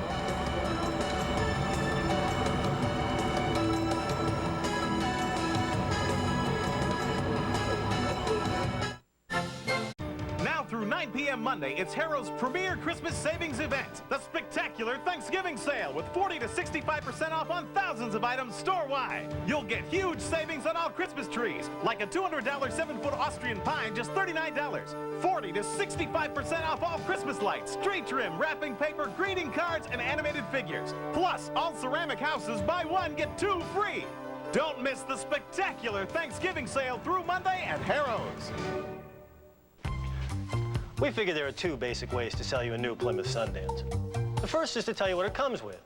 9 p.m. Monday, it's Harrow's premier Christmas savings event, the spectacular Thanksgiving sale with 40 to 65% off on thousands of items store-wide. You'll get huge savings on all Christmas trees, like a $200 7-foot Austrian pine, just $39. 40 to 65% off all Christmas lights, tree trim, wrapping paper, greeting cards, and animated figures. Plus, all ceramic houses, buy one, get two free. Don't miss the spectacular Thanksgiving sale through Monday at Harrow's. We figure there are two basic ways to sell you a new Plymouth Sundance. The first is to tell you what it comes with.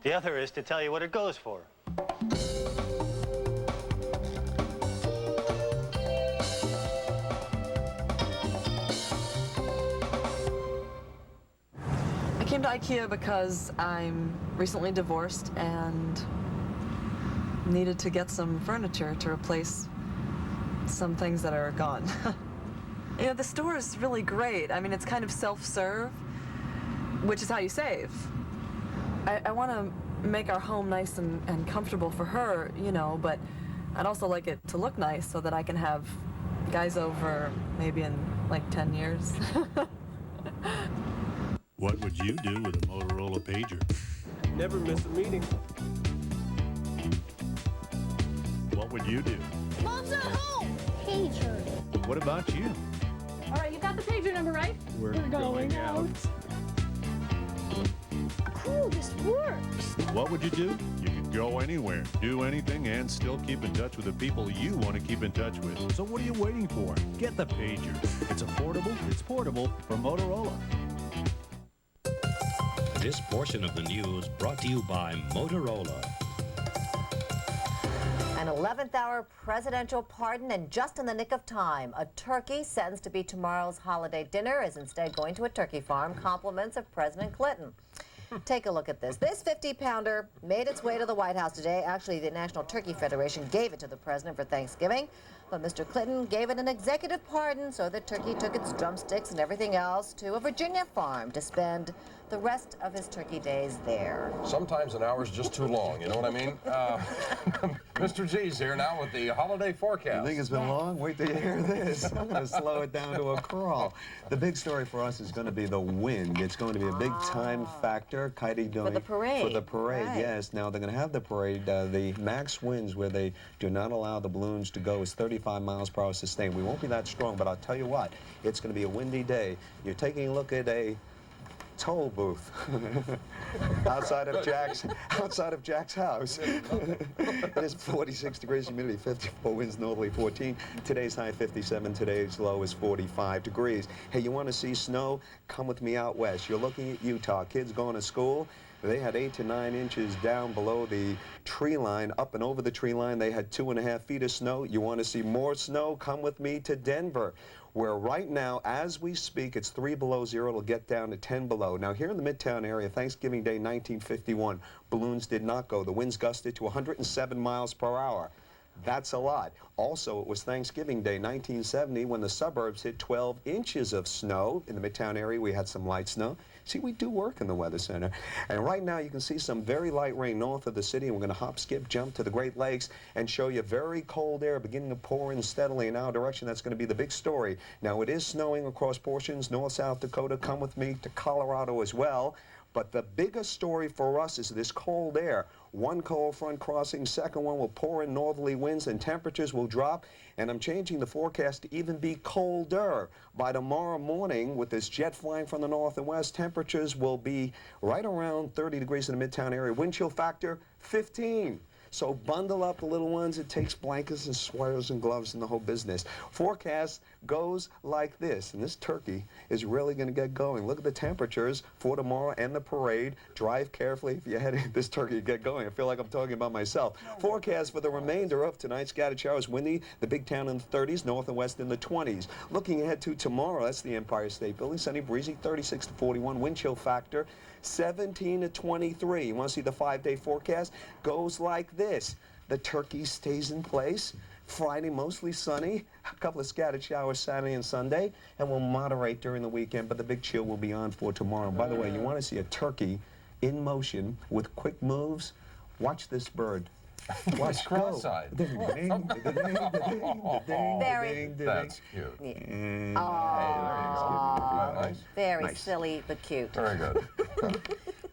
The other is to tell you what it goes for. I came to IKEA because I'm recently divorced and needed to get some furniture to replace some things that are gone. You know, the store is really great. I mean, it's kind of self-serve, which is how you save. I want to make our home nice and comfortable for her, you know, but I'd also like it to look nice so that I can have guys over maybe in like 10 years. What would you do with a Motorola pager? Never miss a meeting. What would you do? Mom's at home! Pager. What about you? All right, you got the pager number, right? We're going out. Cool, this works. What would you do? You could go anywhere, do anything, and still keep in touch with the people you want to keep in touch with. So what are you waiting for? Get the pager. It's affordable, it's portable from Motorola. This portion of the news brought to you by Motorola. An 11th hour presidential pardon, and just in the nick of time. A turkey sentenced to be tomorrow's holiday dinner is instead going to a turkey farm. Compliments of President Clinton. Take a look at this. This 50-pounder made its way to the White House today. Actually, the National Turkey Federation gave it to the president for Thanksgiving. But Mr. Clinton gave it an executive pardon, so the turkey took its drumsticks and everything else to a Virginia farm to spend the rest of his turkey days there. Sometimes an hour's just too long, you know what I mean? Mr. G's here now with the holiday forecast. You think it's been long? Wait till you hear this. I'm going to slow it down to a crawl. The big story for us is going to be the wind. It's going to be a big time factor. Kaity doing... For the parade. For the parade, right. Yes. Now, they're going to have the parade. The max winds where they do not allow the balloons to go is 35 miles per hour sustained. We won't be that strong, but I'll tell you what, it's going to be a windy day. You're taking a look at a toll booth outside of Jack's house. It is 46 degrees, humidity 54, winds northerly 14. Today's high 57, today's low is 45 degrees. Hey, you want to see snow? Come with me out west. You're looking at Utah. Kids going to school. They had 8 to 9 inches down below the tree line. Up and over the tree line, they had 2.5 feet of snow. You want to see more snow? Come with me to Denver, where right now, as we speak, it's 3 below zero. It'll get down to 10 below. Now, here in the Midtown area, Thanksgiving Day 1951, balloons did not go. The winds gusted to 107 miles per hour. That's a lot. Also, it was Thanksgiving Day 1970 when the suburbs hit 12 inches of snow. In the Midtown area, we had some light snow. See, we do work in the Weather Center. And right now, you can see some very light rain north of the city, and we're going to hop, skip, jump to the Great Lakes and show you very cold air beginning to pour in steadily in our direction. That's going to be the big story. Now, it is snowing across portions, North, South Dakota. Come with me to Colorado as well. But the biggest story for us is this cold air. One cold front crossing, second one will pour in northerly winds and temperatures will drop. And I'm changing the forecast to even be colder. By tomorrow morning, with this jet flying from the north and west, temperatures will be right around 30 degrees in the Midtown area. Wind chill factor, 15. So bundle up the little ones. It takes blankets and sweaters and gloves and the whole business. Forecast goes like this, and this turkey is really going to get going. Look at the temperatures for tomorrow and the parade. Drive carefully if you're heading this turkey to get going. I feel like I'm talking about myself. Forecast for the remainder of tonight, scattered showers, windy, the big town in the 30s, north and west in the 20s. Looking ahead to tomorrow, that's the Empire State Building, sunny, breezy, 36 to 41, wind chill factor 17 to 23. You want to see the 5-day forecast? Goes like this. The turkey stays in place. Friday, mostly sunny. A couple of scattered showers Saturday and Sunday, and we'll moderate during the weekend, but the big chill will be on for tomorrow. By the way, you want to see a turkey in motion with quick moves? Watch this bird. Watch cross-eyed. Very. That's cute. Yeah. Hey, Aww. there you go. Nice. Very silly but cute. Very good.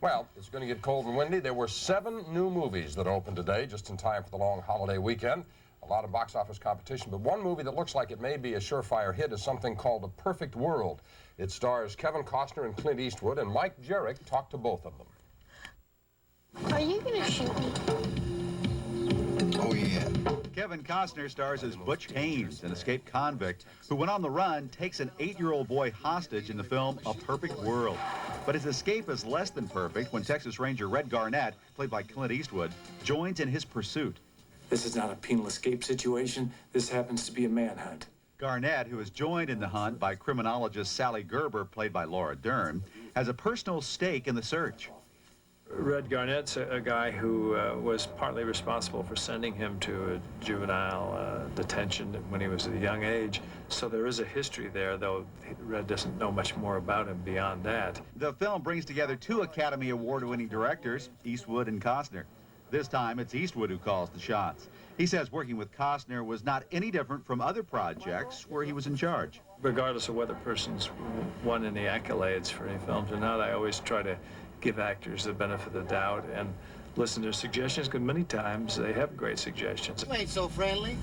Well, it's going to get cold and windy. There were 7 new movies that opened today, just in time for the long holiday weekend. A lot of box office competition, but one movie that looks like it may be a surefire hit is something called A Perfect World. It stars Kevin Costner and Clint Eastwood, and Mike Jerrick talked to both of them. Are you gonna shoot me? Oh, yeah. Kevin Costner stars as Butch Haynes, an escaped convict who, when on the run, takes an 8-year-old boy hostage in the film A Perfect World. But his escape is less than perfect when Texas Ranger Red Garnett, played by Clint Eastwood, joins in his pursuit. This is not a penal escape situation. This happens to be a manhunt. Garnett, who is joined in the hunt by criminologist Sally Gerber, played by Laura Dern, has a personal stake in the search. Red Garnett's a guy who was partly responsible for sending him to a juvenile detention when he was at a young age. So there is a history there, though Red doesn't know much more about him beyond that. The film brings together 2 Academy Award-winning directors, Eastwood and Costner. This time, it's Eastwood who calls the shots. He says working with Costner was not any different from other projects where he was in charge. Regardless of whether person's won any accolades for any films or not, I always try to give actors the benefit of the doubt and listen to suggestions, because many times they have great suggestions. You ain't so friendly.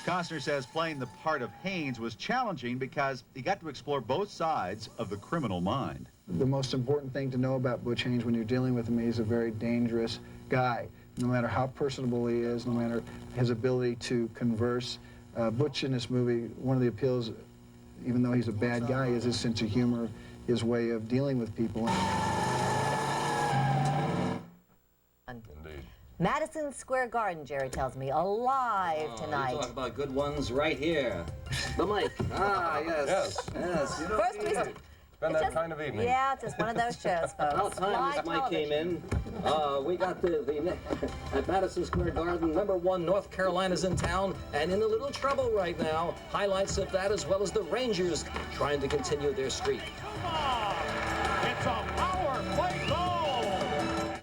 Costner says playing the part of Haynes was challenging because he got to explore both sides of the criminal mind. The most important thing to know about Butch Haynes when you're dealing with him, he's a very dangerous guy. No matter how personable he is, no matter his ability to converse. Butch in this movie, one of the appeals, even though he's a bad guy, is his sense of humor, his way of dealing with people. Indeed. Madison Square Garden, Jerry tells me, alive tonight. You talk about good ones right here. The mic. Ah, yes. Yes. You know, First we Been that kind of evening. Yeah, just one of those shows, folks. About time this mic came in. We got the at Madison Square Garden, #1 North Carolina's in town and in a little trouble right now. Highlights of that as well as the Rangers trying to continue their streak. Come on! It's a power play goal!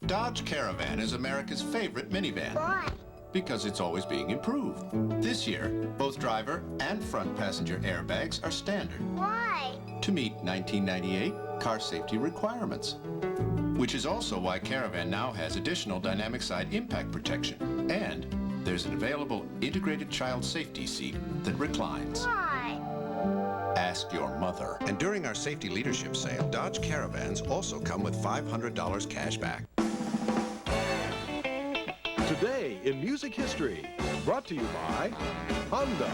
Dodge Caravan is America's favorite minivan. Why? Because it's always being improved. This year, both driver and front passenger airbags are standard. Why? To meet 1998 car safety requirements. Which is also why Caravan now has additional dynamic side impact protection. And there's an available integrated child safety seat that reclines. Why? Ask your mother. And during our safety leadership sale, Dodge Caravans also come with $500 cash back. Today in music history, brought to you by Honda.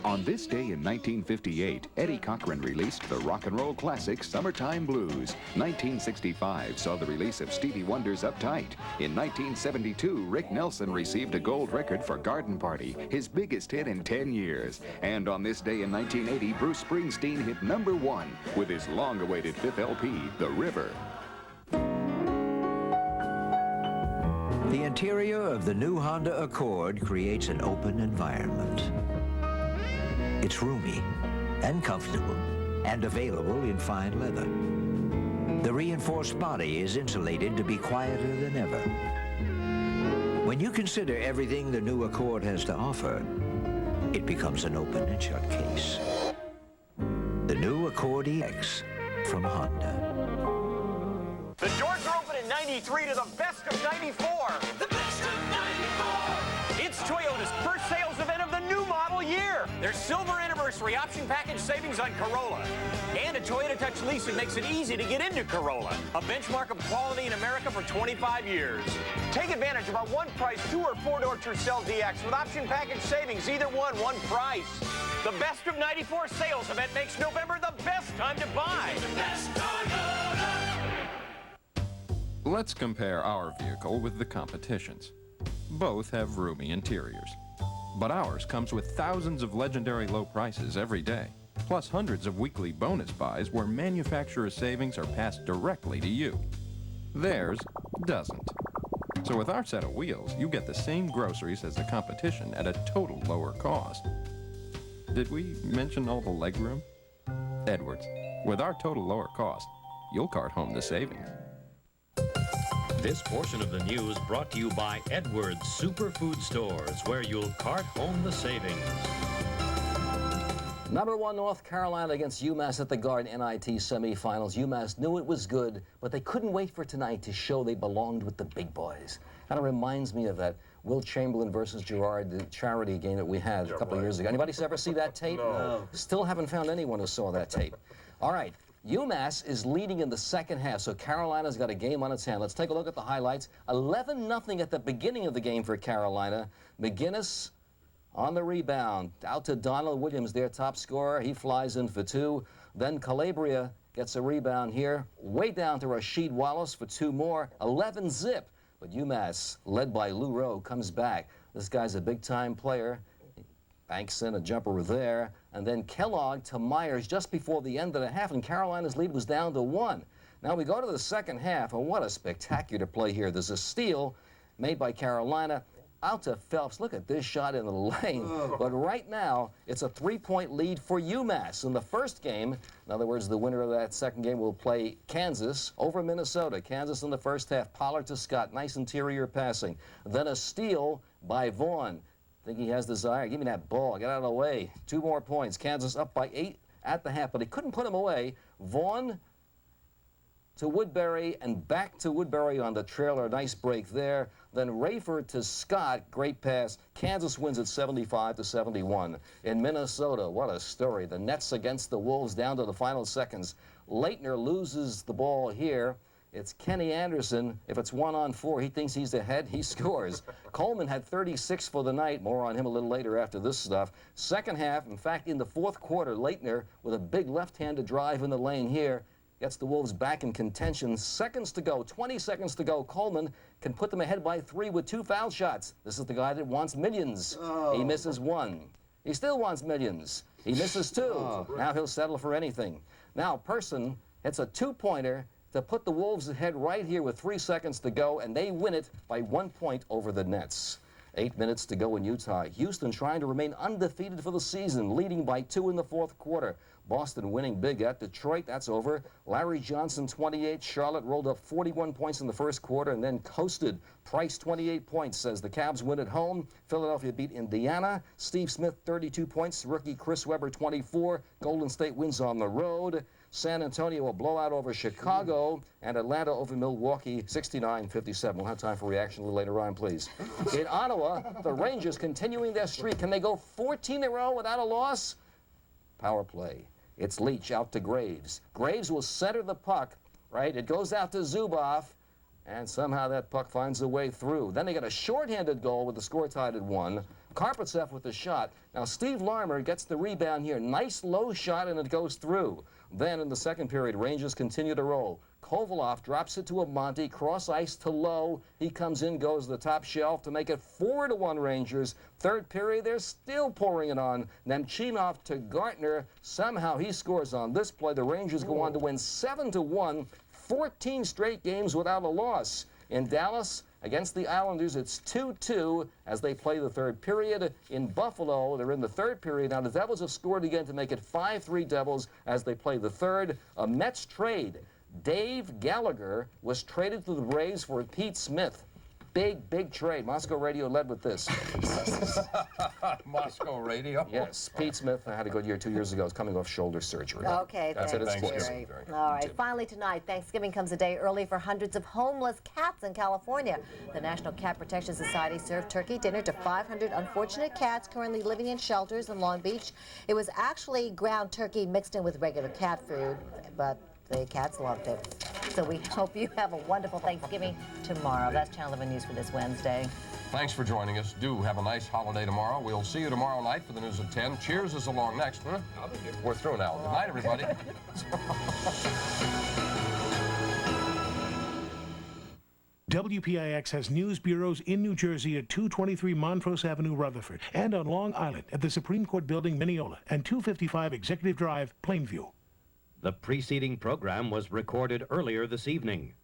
On this day in 1958, Eddie Cochran released the rock and roll classic Summertime Blues. 1965 saw the release of Stevie Wonder's Uptight. In 1972, Rick Nelson received a gold record for Garden Party, his biggest hit in 10 years. And on this day in 1980, Bruce Springsteen hit #1 with his long-awaited 5th LP, The River. The interior of the new Honda Accord creates an open environment. It's roomy and comfortable and available in fine leather. The reinforced body is insulated to be quieter than ever. When you consider everything the new Accord has to offer, it becomes an open and shut case. The new Accord EX from Honda. The doors are open in 93 to the best of 94. The best of 94. It's Toyota's first sales event of the new model year. Their silver anniversary option package savings on Corolla. And a Toyota Touch lease that makes it easy to get into Corolla. A benchmark of quality in America for 25 years. Take advantage of our one-price 2- or 4-door Tercel DX with option package savings, either one price. The best of 94 sales event makes November the best time to buy. The best Toyota. Let's compare our vehicle with the competition's. Both have roomy interiors. But ours comes with thousands of legendary low prices every day, plus hundreds of weekly bonus buys where manufacturer savings are passed directly to you. Theirs doesn't. So with our set of wheels, you get the same groceries as the competition at a total lower cost. Did we mention all the legroom? Edwards, with our total lower cost, you'll cart home the savings. This portion of the news brought to you by Edwards Superfood Stores, where you'll cart home the savings. #1 North Carolina against UMass at the Garden NIT semifinals. UMass knew it was good, but they couldn't wait for tonight to show they belonged with the big boys. Kind of reminds me of that Will Chamberlain versus Girard, the charity game that we had a couple of years ago. Anybody ever see that tape? No. Still haven't found anyone who saw that tape. All right, UMass is leading in the second half, so Carolina's got a game on its hand. Let's take a look at the highlights. 11-0 at the beginning of the game for Carolina. McGinnis on the rebound, out to Donald Williams, their top scorer. He flies in for 2. Then Calabria gets a rebound here, way down to Rasheed Wallace for 2 more. 11-zip. But UMass, led by Lou Rowe, comes back. This guy's a big-time player. Banks in a jumper there. And then Kellogg to Myers just before the end of the half, and Carolina's lead was down to 1. Now we go to the second half, and what a spectacular play here. There's a steal made by Carolina. Out to Phelps. Look at this shot in the lane. But right now, it's a 3-point lead for UMass. In the first game, in other words, the winner of that second game will play Kansas over Minnesota. Kansas in the first half. Pollard to Scott. Nice interior passing. Then a steal by Vaughn. Think he has desire. Give me that ball. Get out of the way. 2 more points. Kansas up by 8 at the half, but he couldn't put him away. Vaughn to Woodbury and back to Woodbury on the trailer. Nice break there. Then Rayford to Scott. Great pass. Kansas wins at 75-71. In Minnesota, what a story. The Nets against the Wolves down to the final seconds. Leitner loses the ball here. It's Kenny Anderson. If it's 1-on-4, he thinks he's ahead. He scores. Coleman had 36 for the night. More on him a little later after this stuff. Second half, in fact, in the fourth quarter, Leitner with a big left-handed drive in the lane here. Gets the Wolves back in contention. Seconds to go, 20 seconds to go. Coleman can put them ahead by 3 with 2 foul shots. This is the guy that wants millions. He misses 1. He still wants millions. He misses 2. Now he'll settle for anything. Now Person hits a 2-pointer to put the Wolves ahead right here with 3 seconds to go, and they win it by 1 point over the Nets. 8 minutes to go in Utah. Houston trying to remain undefeated for the season, leading by 2 in the fourth quarter. Boston winning big at Detroit. That's over. Larry Johnson, 28. Charlotte rolled up 41 points in the first quarter and then coasted. Price, 28 points, says the Cavs win at home. Philadelphia beat Indiana. Steve Smith, 32 points. Rookie Chris Webber, 24. Golden State wins on the road. San Antonio a blowout over Chicago, and Atlanta over Milwaukee, 69-57. We'll have time for reaction a little later on, please. In Ottawa, the Rangers continuing their streak. Can they go 14 in a row without a loss? Power play. It's Leach out to Graves. Graves will center the puck, right? It goes out to Zuboff, and somehow that puck finds a way through. Then they got a shorthanded goal with the score tied at 1. Karpatsev with the shot. Now Steve Larmer gets the rebound here. Nice low shot, and it goes through. Then in the second period, Rangers continue to roll. Kovaloff drops it to Amonte, cross ice to Lowe. He comes in, goes to the top shelf to make it 4-1 Rangers. Third period, they're still pouring it on. Nemchinov to Gartner. Somehow he scores on this play. The Rangers go on to win 7-1, 14 straight games without a loss. In Dallas, against the Islanders, it's 2-2 as they play the third period. In Buffalo, they're in the third period. Now, the Devils have scored again to make it 5-3 Devils as they play the third. A Mets trade. Dave Gallagher was traded to the Braves for Pete Smith. Big trade. Moscow Radio led with this. Moscow Radio? Yes. Pete Smith had a good year 2 years ago. He's coming off shoulder surgery. Okay, That's thanks, it. It's Jerry. All right, finally tonight, Thanksgiving comes a day early for hundreds of homeless cats in California. The National Cat Protection Society served turkey dinner to 500 unfortunate cats currently living in shelters in Long Beach. It was actually ground turkey mixed in with regular cat food, but the cats loved it. So we hope you have a wonderful Thanksgiving tomorrow. That's Channel 11 News for this Wednesday. Thanks for joining us. Do have a nice holiday tomorrow. We'll see you tomorrow night for the news at 10. Cheers is along next. Huh? We're through now. Good night, everybody. WPIX has news bureaus in New Jersey at 223 Montrose Avenue, Rutherford, and on Long Island at the Supreme Court Building, Mineola, and 255 Executive Drive, Plainview. The preceding program was recorded earlier this evening.